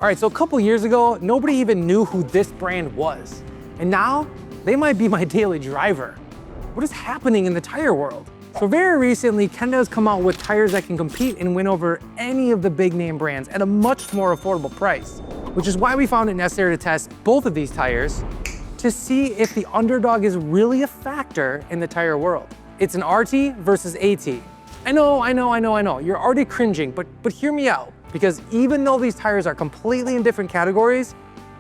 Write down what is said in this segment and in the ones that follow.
All right, so a couple years ago, nobody even knew who this brand was. And now, they might be my daily driver. What is happening in the tire world? So very recently, Kenda has come out with tires that can compete and win over any of the big name brands at a much more affordable price, which is why we found it necessary to test both of these tires to see if the underdog is really a factor in the tire world. It's an RT versus AT. I know, you're already cringing, but hear me out. Because even though these tires are completely in different categories,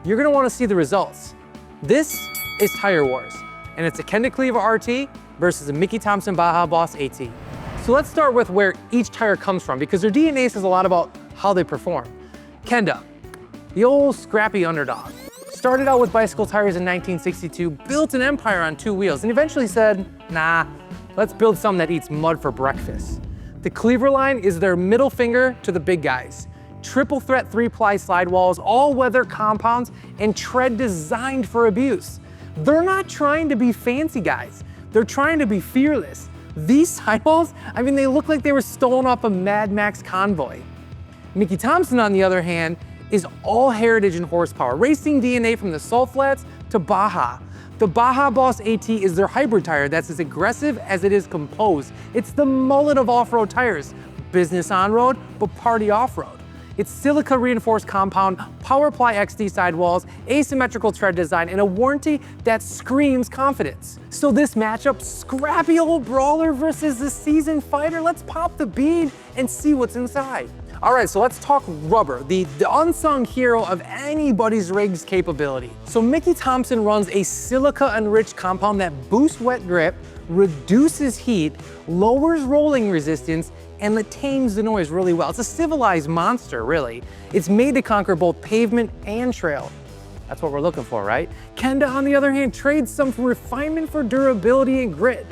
you're gonna wanna see the results. This is Tire Wars, and it's a Kenda Klever RT versus a Mickey Thompson Baja Boss AT. So let's start with where each tire comes from, because their DNA says a lot about how they perform. Kenda, the old scrappy underdog. Started out with bicycle tires in 1962, built an empire on two wheels, and eventually said, nah, let's build something that eats mud for breakfast. The Klever line is their middle finger to the big guys. Triple threat 3-ply sidewalls, all-weather compounds, and tread designed for abuse. They're not trying to be fancy guys. They're trying to be fearless. These sidewalls, I mean, they look like they were stolen off a Mad Max convoy. Mickey Thompson, on the other hand, is all heritage and horsepower, racing DNA from the Salt Flats to Baja. The Baja Boss AT is their hybrid tire that's as aggressive as it is composed. It's the mullet of off-road tires. Business on-road, but party off-road. It's silica reinforced compound, PowerPly XD sidewalls, asymmetrical tread design, and a warranty that screams confidence. So this matchup, scrappy old brawler versus the seasoned fighter, let's pop the bead and see what's inside. All right, so let's talk rubber, the unsung hero of anybody's rig's capability. So Mickey Thompson runs a silica-enriched compound that boosts wet grip, reduces heat, lowers rolling resistance, and it tames the noise really well. It's a civilized monster, really. It's made to conquer both pavement and trail. That's what we're looking for, right? Kenda, on the other hand, trades some refinement for durability and grit.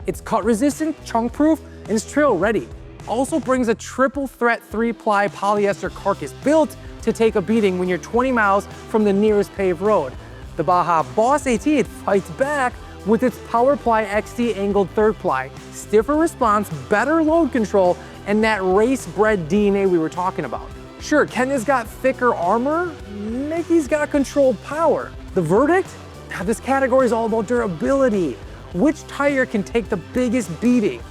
It's cut resistant, chunk proof, and it's trail ready. Also brings a triple threat 3-ply polyester carcass built to take a beating when you're 20 miles from the nearest paved road. The Baja Boss AT, it fights back with its PowerPly XD angled 3rd ply. Stiffer response, better load control, and that race-bred DNA we were talking about. Sure, Kenda's got thicker armor, Mickey's got controlled power. The verdict? This category is all about durability. Which tire can take the biggest beating?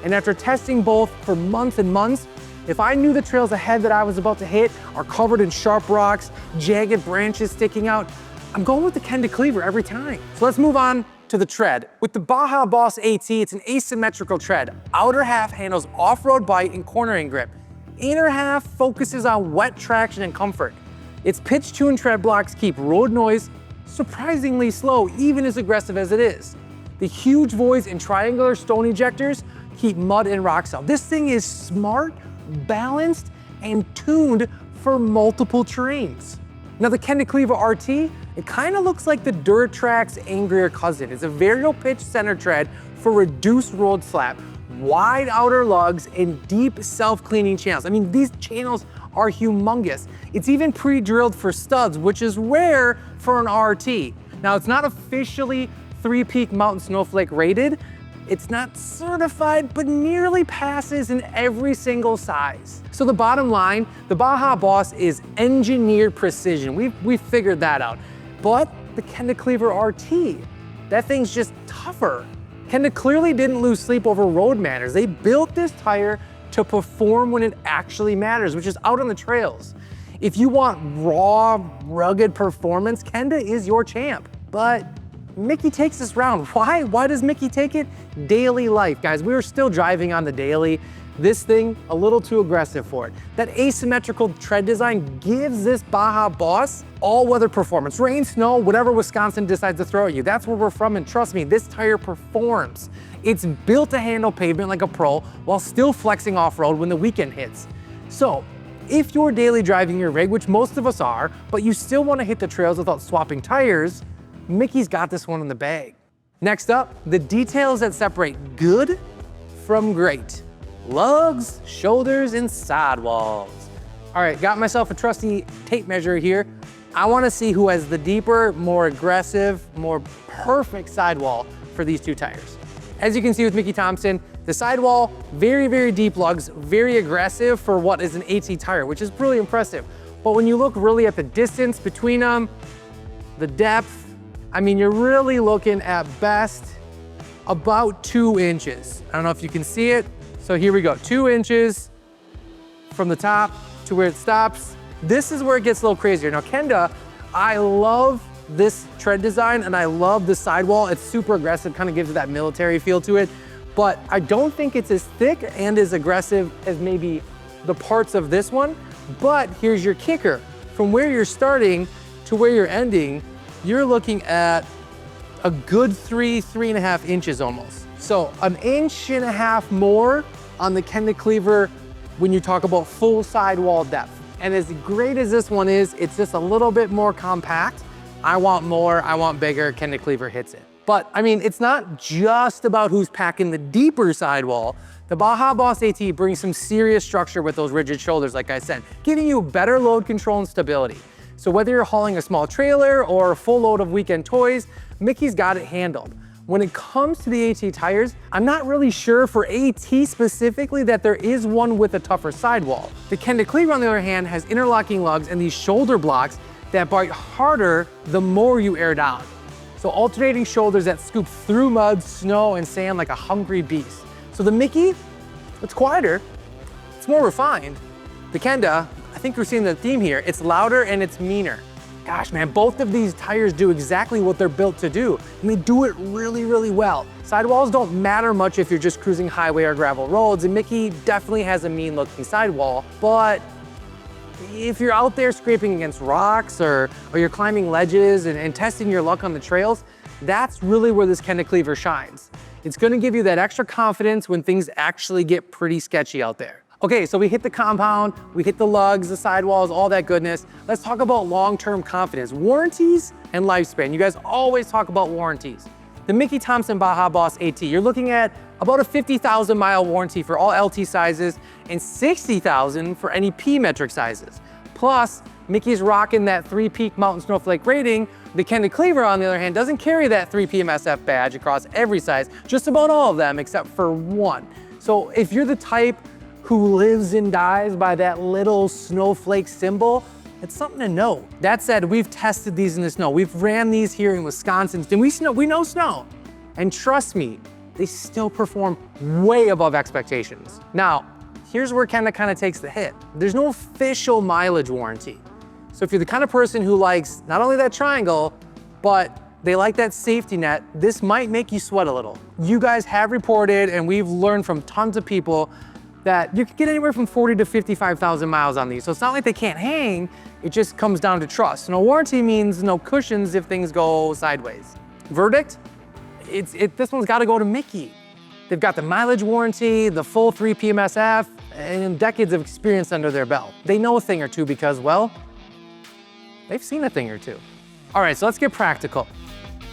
And after testing both for months and months, if I knew the trails ahead that I was about to hit are covered in sharp rocks, jagged branches sticking out, I'm going with the Kenda Klever every time. So let's move on to the tread. With the Baja Boss AT, it's an asymmetrical tread. Outer half handles off-road bite and cornering grip. Inner half focuses on wet traction and comfort. Its pitch-tuned tread blocks keep road noise surprisingly slow, even as aggressive as it is. The huge voids and triangular stone ejectors keep mud and rocks out. This thing is smart, balanced, and tuned for multiple terrains. Now the Kenda Klever RT, it kind of looks like the Duratrack's angrier cousin. It's a variable pitch center tread for reduced road slap, wide outer lugs, and deep self-cleaning channels. I mean, these channels are humongous. It's even pre-drilled for studs, which is rare for an RT. Now it's not officially 3-peak Mountain Snowflake rated. It's not certified, but nearly passes in every single size. So the bottom line, the Baja Boss is engineered precision. We've figured that out. But the Kenda Klever RT, that thing's just tougher. Kenda clearly didn't lose sleep over road manners. They built this tire to perform when it actually matters, which is out on the trails. If you want raw, rugged performance, Kenda is your champ. But Mickey takes this round. Why? Why does Mickey take it? Daily life, guys. We were still driving on the daily. This thing, a little too aggressive for it. That asymmetrical tread design gives this Baja Boss all-weather performance. Rain, snow, whatever Wisconsin decides to throw at you. That's where we're from, and trust me, this tire performs. It's built to handle pavement like a pro while still flexing off-road when the weekend hits. So, if you're daily driving your rig, which most of us are, but you still want to hit the trails without swapping tires, Mickey's got this one in the bag. Next up, the details that separate good from great. Lugs, shoulders, and sidewalls. All right, got myself a trusty tape measure here. I wanna see who has the deeper, more aggressive, more perfect sidewall for these two tires. As you can see with Mickey Thompson, the sidewall, very, very deep lugs, very aggressive for what is an AT tire, which is really impressive. But when you look really at the distance between them, the depth, I mean, you're really looking at best about 2 inches. I don't know if you can see it. So here we go, 2 inches from the top to where it stops. This is where it gets a little crazier. Now Kenda, I love this tread design and I love the sidewall. It's super aggressive, kind of gives it that military feel to it, but I don't think it's as thick and as aggressive as maybe the parts of this one. But here's your kicker. From where you're starting to where you're ending, you're looking at a good 3.5 inches almost. So 1.5 inches more on the Kenda Klever when you talk about full sidewall depth. And as great as this one is, it's just a little bit more compact. I want more, I want bigger, Kenda Klever hits it. But I mean, it's not just about who's packing the deeper sidewall. The Baja Boss AT brings some serious structure with those rigid shoulders, like I said, giving you better load control and stability. So whether you're hauling a small trailer or a full load of weekend toys, Mickey's got it handled. When it comes to the AT tires, I'm not really sure for AT specifically that there is one with a tougher sidewall. The Kenda Klever, on the other hand, has interlocking lugs and these shoulder blocks that bite harder the more you air down. So alternating shoulders that scoop through mud, snow, and sand like a hungry beast. So the Mickey, it's quieter, it's more refined. The Kenda, I think we're seeing the theme here, it's louder and it's meaner. Gosh, man, both of these tires do exactly what they're built to do, and they do it really, really well. Sidewalls don't matter much if you're just cruising highway or gravel roads, and Mickey definitely has a mean-looking sidewall, but if you're out there scraping against rocks or you're climbing ledges and testing your luck on the trails, that's really where this Kenda Klever shines. It's gonna give you that extra confidence when things actually get pretty sketchy out there. Okay, so we hit the compound, we hit the lugs, the sidewalls, all that goodness. Let's talk about long-term confidence, warranties and lifespan. You guys always talk about warranties. The Mickey Thompson Baja Boss AT, you're looking at about a 50,000 mile warranty for all LT sizes and 60,000 for any P metric sizes. Plus, Mickey's rocking that 3-peak mountain snowflake rating. The Kenda Klever, on the other hand, doesn't carry that 3P MSF badge across every size, just about all of them except for one. So if you're the type who lives and dies by that little snowflake symbol, it's something to know. That said, we've tested these in the snow. We've ran these here in Wisconsin, and we know snow. And trust me, they still perform way above expectations. Now, here's where Kenda kind of takes the hit. There's no official mileage warranty. So if you're the kind of person who likes not only that triangle, but they like that safety net, this might make you sweat a little. You guys have reported, and we've learned from tons of people, that you can get anywhere from 40 to 55,000 miles on these. So it's not like they can't hang, it just comes down to trust. No warranty means no cushions if things go sideways. Verdict? This one's gotta go to Mickey. They've got the mileage warranty, the full 3 PMSF, and decades of experience under their belt. They know a thing or two because, well, they've seen a thing or two. All right, so let's get practical.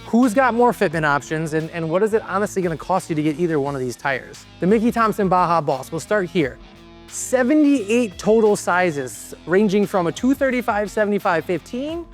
Who's got more fitment options, and what is it honestly gonna cost you to get either one of these tires? The Mickey Thompson Baja Boss, we'll start here. 78 total sizes, ranging from a 235/75/15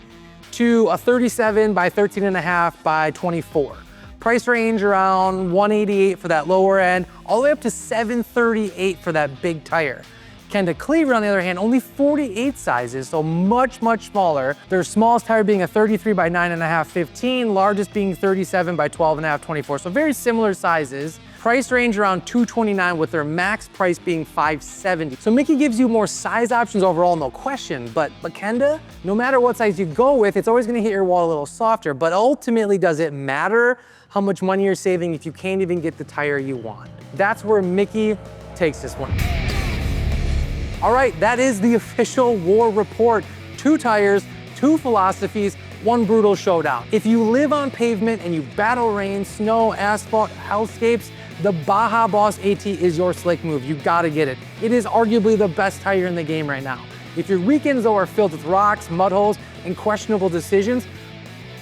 to a 37 by 13.5 by 24. Price range around $188 for that lower end, all the way up to $738 for that big tire. Kenda Klever, on the other hand, only 48 sizes, so much, much smaller. Their smallest tire being a 33 by 9.5/15, largest being 37 by 12.5/24, so very similar sizes. Price range around $229 with their max price being $570. So Mickey gives you more size options overall, no question, but Kenda, no matter what size you go with, it's always gonna hit your wall a little softer, but ultimately, does it matter how much money you're saving if you can't even get the tire you want? That's where Mickey takes this one. All right, that is the official war report. 2 tires, 2 philosophies, 1 brutal showdown. If you live on pavement and you battle rain, snow, asphalt, hellscapes, the Baja Boss AT is your slick move. You gotta get it. It is arguably the best tire in the game right now. If your weekends though are filled with rocks, mud holes, and questionable decisions,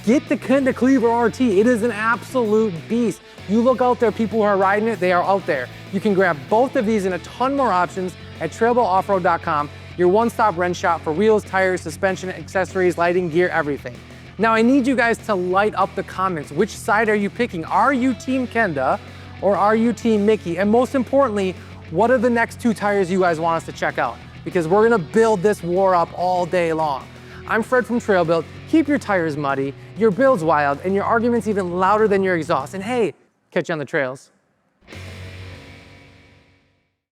get the Kenda Klever RT. It is an absolute beast. You look out there, people who are riding it, they are out there. You can grab both of these and a ton more options at TrailBuiltOffroad.com, your one-stop rent shop for wheels, tires, suspension, accessories, lighting, gear, everything. Now I need you guys to light up the comments. Which side are you picking? Are you Team Kenda or are you Team Mickey? And most importantly, what are the next 2 tires you guys want us to check out? because we're gonna build this war up all day long. I'm Fred from TrailBuilt. Keep your tires muddy, your build's wild, and your arguments even louder than your exhaust. And hey, catch you on the trails.